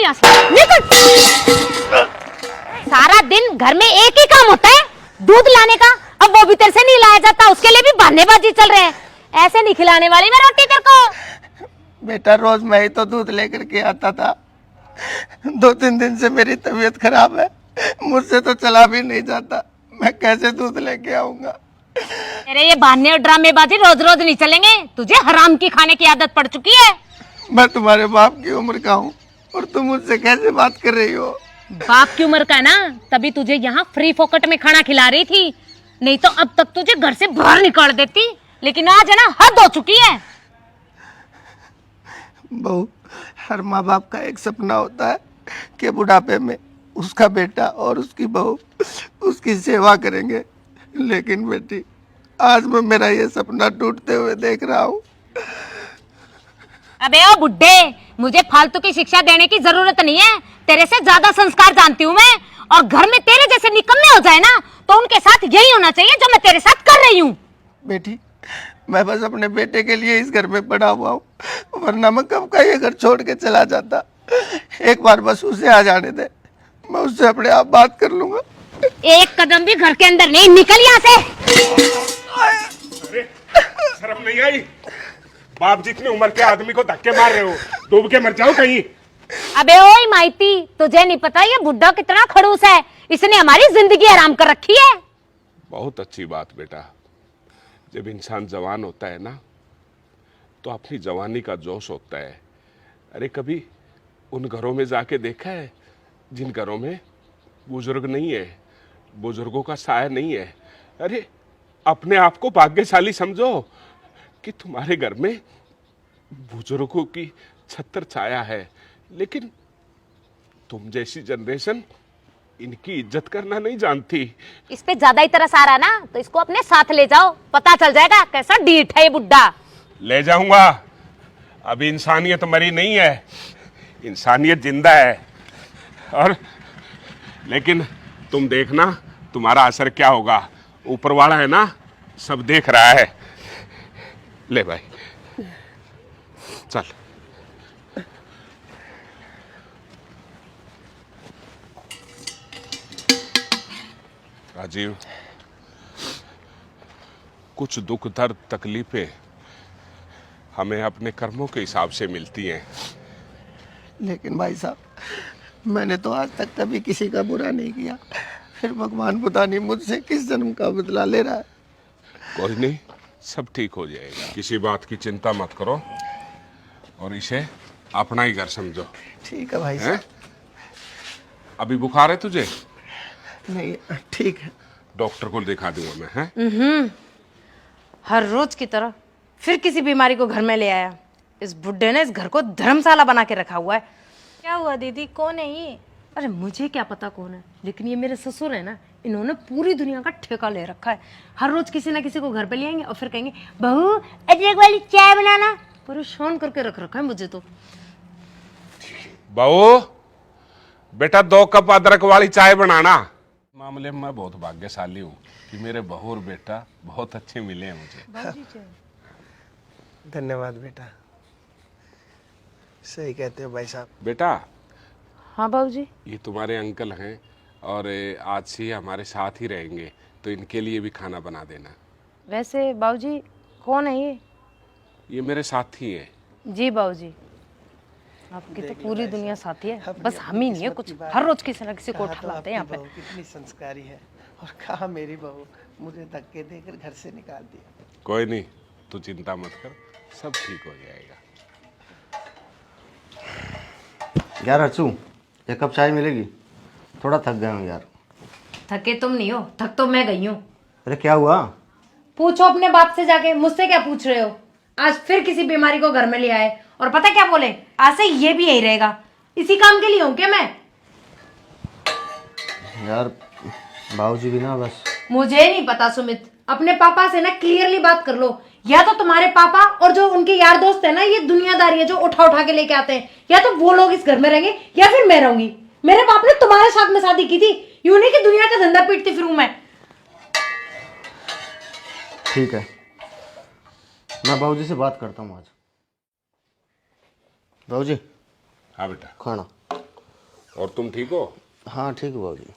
निकल यहाँ से, निकल। सारा दिन घर में एक ही काम होता है, दूध लाने का। अब वो भी तेरे से नहीं लाया जाता, उसके लिए भी बहानेबाजी चल रहे हैं। ऐसे नहीं खिलाने वाली मैं रोटी तेरे को। बेटा रोज मैं ही तो दूध लेकर के आता था। 2-3 दिन से मेरी तबीयत खराब है, मुझसे तो चला भी नहीं जाता, मैं कैसे दूध लेके आऊंगा। तेरे ये बहाने और ड्रामेबाजी रोज रोज नहीं चलेंगे, तुझे हराम की खाने की आदत पड़ चुकी है। मैं तुम्हारे बाप की उम्र का हूँ और तुम मुझसे कैसे बात कर रही हो। बाप की उम्र का है ना, तभी तुझे यहाँ फ्री फोकट में खाना खिला रही थी, नहीं तो अब तक तुझे घर से बाहर निकाल देती। लेकिन आज है ना, हद हो चुकी है। बहू, हर माँ बाप का एक सपना होता है कि बुढ़ापे में उसका बेटा और उसकी बहू उसकी सेवा करेंगे, लेकिन बेटी आज मैं मेरा ये सपना टूटते हुए देख रहा हूँ। अबे ओ बुड्ढे, मुझे फालतू की शिक्षा देने की जरूरत नहीं है, तेरे से ज्यादा संस्कार जानती हूँ मैं। और घर में तेरे जैसे निकम्मे हो जाए ना, तो उनके साथ यही होना चाहिए जो मैं तेरे साथ कर रही हूँ। बेटी, मैं बस अपने बेटे के लिए इस घर में पड़ा हुआ हूँ, वरना मैं कब का ये घर छोड़ के चला जाता। एक बार बस उसे आ जाने दे, मैं उससे अपने आप बात कर लूंगा। एक कदम भी घर के अंदर नहीं, निकल यहाँ से। अरे शर्म नहीं आई? बाप जितनी उम्र के आदमी को धक्के मार रहे हो, डूब के मर जाओ कहीं। अबे ओए माइती, तुझे नहीं पता ये बुड्ढा कितना खड़ूस है, इसने हमारी जिंदगी आराम कर रखी है। बहुत अच्छी बात बेटा, जब इंसान जवान होता है ना तो अपनी जवानी का जोश होता है। अरे कभी उन घरों में जाके देखा है जिन घरों में बुजुर्ग नहीं है, बुजुर्गों का साया नहीं है। अरे अपने आप को भाग्यशाली समझो कि तुम्हारे घर में बुजुर्गों की छत्र छाया है, लेकिन तुम जैसी जनरेशन इनकी इज्जत करना नहीं जानती। इस पे ज्यादा ही तरस आ रहा ना, तो इसको अपने साथ ले जाओ, पता चल जाएगा कैसा डीठ है ये बुड्ढा। ले जाऊंगा, अभी इंसानियत मरी नहीं है, इंसानियत जिंदा है। और लेकिन तुम देखना तुम्हारा असर क्या होगा, ऊपर वाला है ना, सब देख रहा है। ले भाई चल। राजीव, कुछ दुख दर्द तकलीफें हमें अपने कर्मों के हिसाब से मिलती हैं। लेकिन भाई साहब, मैंने तो आज तक कभी किसी का बुरा नहीं किया, फिर भगवान पता नहीं मुझसे किस जन्म का बदला ले रहा है। कोई नहीं, सब ठीक हो जाएगा, किसी बात की चिंता मत करो और इसे अपना ही घर समझो। ठीक है भाई साहब। अभी बुखार है तुझे? नहीं, ठीक है। डॉक्टर को दिखा दूंगा मैं। हैं? हर रोज की तरह फिर किसी बीमारी को घर में ले आया। इस बुड्ढे ने इस घर को धर्मशाला बना के रखा हुआ है। क्या हुआ दीदी, कौन है ये? अरे मुझे क्या पता कौन है, लेकिन ये मेरे ससुर है ना, इन्होंने पूरी दुनिया का ठेका ले रखा है। हर रोज किसी ना किसी को घर पे ले आएंगे और फिर कहेंगे बहू अदरक वाली चाय बनाना। परेशान करके रख रखा है मुझे तो। बहू बेटा 2 कप अदरक वाली चाय बनाना। मामले में मैं बहुत भाग्यशाली हूँ कि मेरे बहू और बेटा बहुत अच्छे मिले हैं मुझे। धन्यवाद बेटा, सही कहते हो भाई साहब। बेटा, हाँ बाबूजी। ये तुम्हारे अंकल हैं और आज से ये हमारे साथ ही रहेंगे, तो इनके लिए भी खाना बना देना। वैसे बाबूजी कौन है ये? ये मेरे साथी हैं। जी बाबूजी, आपकी तो पूरी दुनिया साथी है, बस हम ही नहीं है कुछ। हर रोज किसी ना किसी को उठा लाते हैं यहाँ पे। कितनी संस्कारी है, और कहा मेरी बहू मुझे धक्के देकर घर से निकाल दिया। कोई नहीं, तू चिंता मत कर, सब ठीक हो जाएगा। यार अर्चू, 1 कप चाय मिलेगी? थोड़ा थक गया हूँ यार। थके तुम नहीं हो, थक तो मैं गई हूँ। अरे क्या हुआ? पूछो अपने बाप से जाके, मुझसे क्या पूछ रहे हो? आज फिर किसी बीमारी को घर में ले आए और पता क्या बोले, आज से ये भी यही रहेगा। इसी काम के लिए हूँ क्या मैं? यार बाबूजी भी ना बस। मुझे नहीं पता सुमित, अपने पापा से ना क्लियरली बात कर लो। या तो तुम्हारे पापा और जो उनके यार दोस्त है ना, ये दुनियादारी है जो उठा उठा के लेके आते हैं, या तो वो लोग इस घर में रहेंगे या फिर मैं रहूंगी। मेरे बाप ने तुम्हारे साथ में शादी की थी, यूं नहीं कि दुनिया का धंधा पीटती फिरूं मैं। ठीक है, मैं बाबूजी से बात करता हूँ आज। बाबूजी। हाँ बेटा। खाना। और तुम ठीक हो? हाँ ठीक है बाबूजी।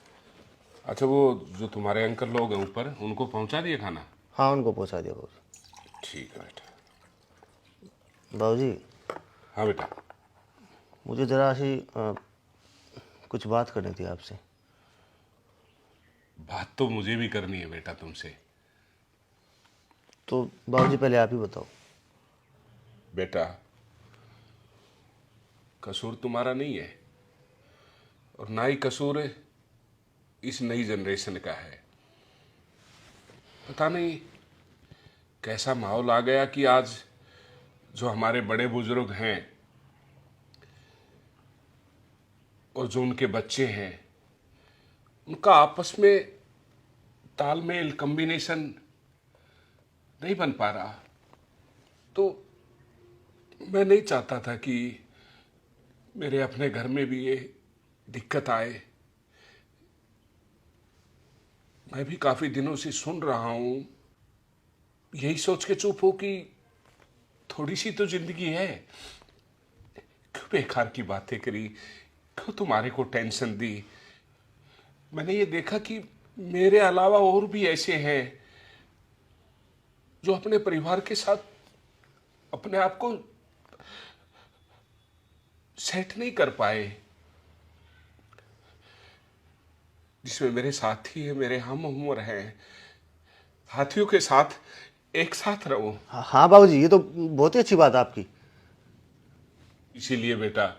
अच्छा, वो जो तुम्हारे अंकल लोग हैं ऊपर, उनको पहुंचा दिए खाना? हाँ उनको पहुंचा दिया बाबूजी। ठीक है बेटा। बाबूजी हाँ बेटा। मुझे ज़रा सी कुछ बात करनी थी आपसे। बात तो मुझे भी करनी है बेटा तुमसे। तो बाबूजी पहले आप ही बताओ। बेटा, कसूर तुम्हारा नहीं है और ना ही कसूर इस नई जनरेशन का है। पता नहीं कैसा माहौल आ गया कि आज जो हमारे बड़े बुजुर्ग हैं और जो उनके बच्चे हैं, उनका आपस में तालमेल, कॉम्बिनेशन नहीं बन पा रहा। तो मैं नहीं चाहता था कि मेरे अपने घर में भी ये दिक्कत आए। मैं भी काफी दिनों से सुन रहा हूं, यही सोच के चुप हो कि थोड़ी सी तो जिंदगी है, क्यों बेकार की बातें करी, क्यों तुम्हारे को टेंशन दी। मैंने ये देखा कि मेरे अलावा और भी ऐसे हैं जो अपने परिवार के साथ अपने आप को सेट नहीं कर पाए, जिसमें मेरे साथी हैं, मेरे हम उम्र हैं। साथियों के साथ एक साथ रहो। हाँ बाबूजी, ये तो बहुत ही अच्छी बात है आपकी। इसीलिए बेटा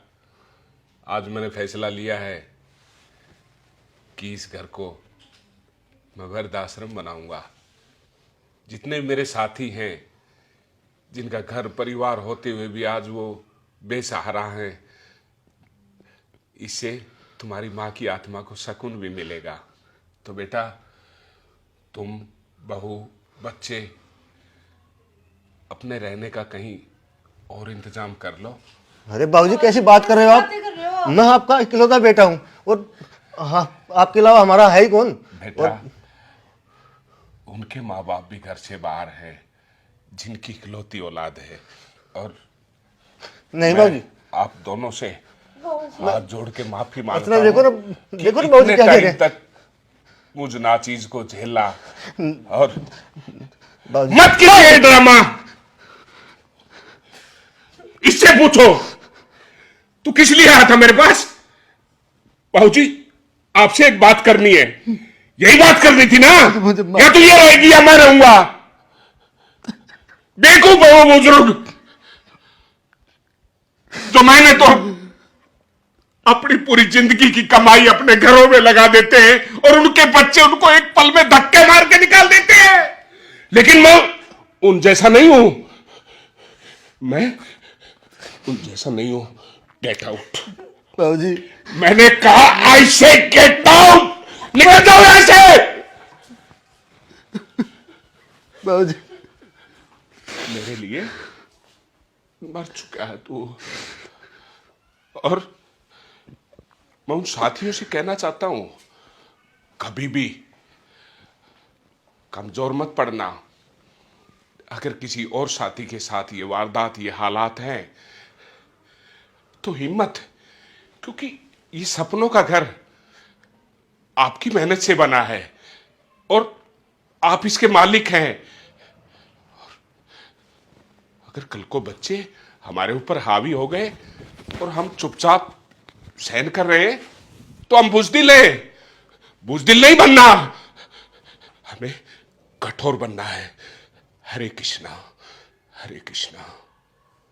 आज मैंने फैसला लिया है कि इस घर को मैं वृद्धाश्रम बनाऊंगा। जितने मेरे साथी हैं, जिनका घर परिवार होते हुए भी आज वो बेसहारा हैं, इससे तुम्हारी माँ की आत्मा को सुकून भी मिलेगा। तो बेटा तुम, बहू, बच्चे अपने रहने का कहीं और इंतजाम कर लो। अरे बाबूजी कैसी बात कर रहे हो आप? मैं आपका इकलौता बेटा हूँ और हाँ आपके अलावा हमारा है ही कौन? बेटा उनके माँ बाप भी घर से बाहर हैं, जिनकी इकलौती औलाद है। और नहीं मैं बाबूजी, आप दोनों से हाथ जोड़ के माफी मांगता इतना हूं देखो ना कि बाबूजी इतने क्या कह रहे टाइम हैं। तक मुझ नाचीज को झेला। और बाबूजी मत कीजिए ड्रामा। इससे पूछो तू किस लिए आया था मेरे पास? बाबूजी आपसे एक बात करनी है। यही बात करनी थी ना? या तू ये रहेगी या मैं रहूंगा? बेवकूफ है वो बुजुर्ग जो मैंने तो अपनी पूरी जिंदगी की कमाई अपने घरों में लगा देते हैं और उनके बच्चे उनको एक पल में धक्के मार के निकाल देते हैं। लेकिन मैं उन जैसा नहीं हूं। मैं उन जैसा नहीं हूं। Get out. बाबूजी मैंने कहा आई से गेट आउट। निकल जाओ यहां से। बाबूजी मेरे लिए मर चुका है तू। और मैं उन साथियों से कहना चाहता हूं, कभी भी कमजोर मत पड़ना। अगर किसी और साथी के साथ ये वारदात, ये हालात हैं तो हिम्मत, क्योंकि ये सपनों का घर आपकी मेहनत से बना है और आप इसके मालिक हैं। अगर कल को बच्चे हमारे ऊपर हावी हो गए और हम चुपचाप सहन कर रहे हैं तो हम बुजदिल हैं। बुजदिल नहीं बनना, हमें कठोर बनना है। हरे कृष्णा, हरे कृष्णा।